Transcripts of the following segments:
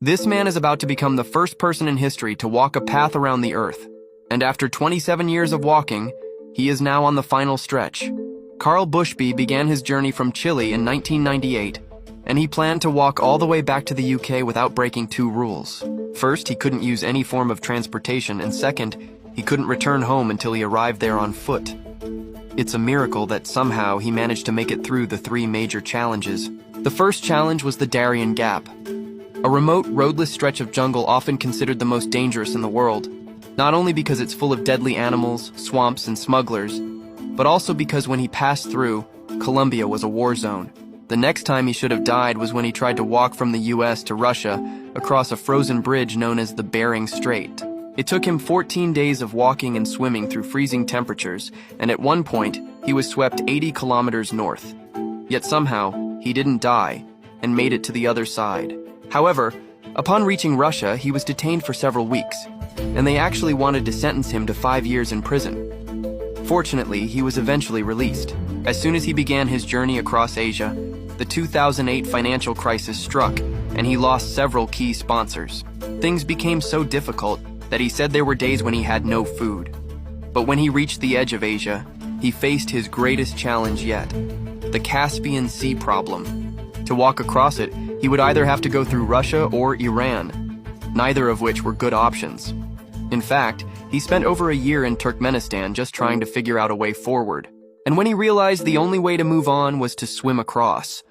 This man is about to become the first person in history to walk a path around the Earth. And after 27 years of walking, he is now on the final stretch. Carl Bushby began his journey from Chile in 1998, and he planned to walk all the way back to the UK without breaking two rules. First, he couldn't use any form of transportation, and second, he couldn't return home until he arrived there on foot. It's a miracle that somehow he managed to make it through the three major challenges. The first challenge was the Darien Gap, a remote, roadless stretch of jungle often considered the most dangerous in the world, not only because it's full of deadly animals, swamps, and smugglers, but also because when he passed through, Colombia was a war zone. The next time he should have died was when he tried to walk from the US to Russia across a frozen bridge known as the Bering Strait. It took him 14 days of walking and swimming through freezing temperatures, and at one point, he was swept 80 kilometers north. Yet somehow, he didn't die and made it to the other side. However, upon reaching Russia, he was detained for several weeks, and they actually wanted to sentence him to 5 years in prison. Fortunately, he was eventually released. As soon as he began his journey across Asia, the 2008 financial crisis struck, and he lost several key sponsors. Things became so difficult that he said there were days when he had no food. But when he reached the edge of Asia, he faced his greatest challenge yet, the Caspian Sea problem. To walk across it, he would either have to go through Russia or Iran, neither of which were good options. In fact, he spent over a year in Turkmenistan just trying to figure out a way forward. And when he realized the only way to move on was to swim across.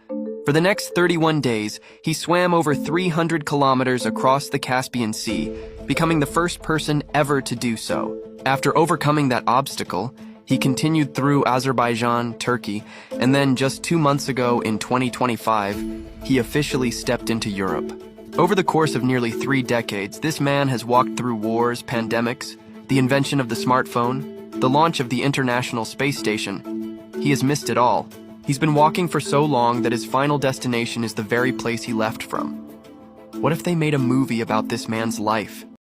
For the next 31 days, he swam over 300 kilometers across the Caspian Sea, becoming the first person ever to do so. After overcoming that obstacle, he continued through Azerbaijan, Turkey, and then just 2 months ago in 2025, he officially stepped into Europe. Over the course of nearly 3 decades, this man has walked through wars, pandemics, the invention of the smartphone, the launch of the International Space Station. He has missed it all. He's been walking for so long that his final destination is the very place he left from. What if they made a movie about this man's life?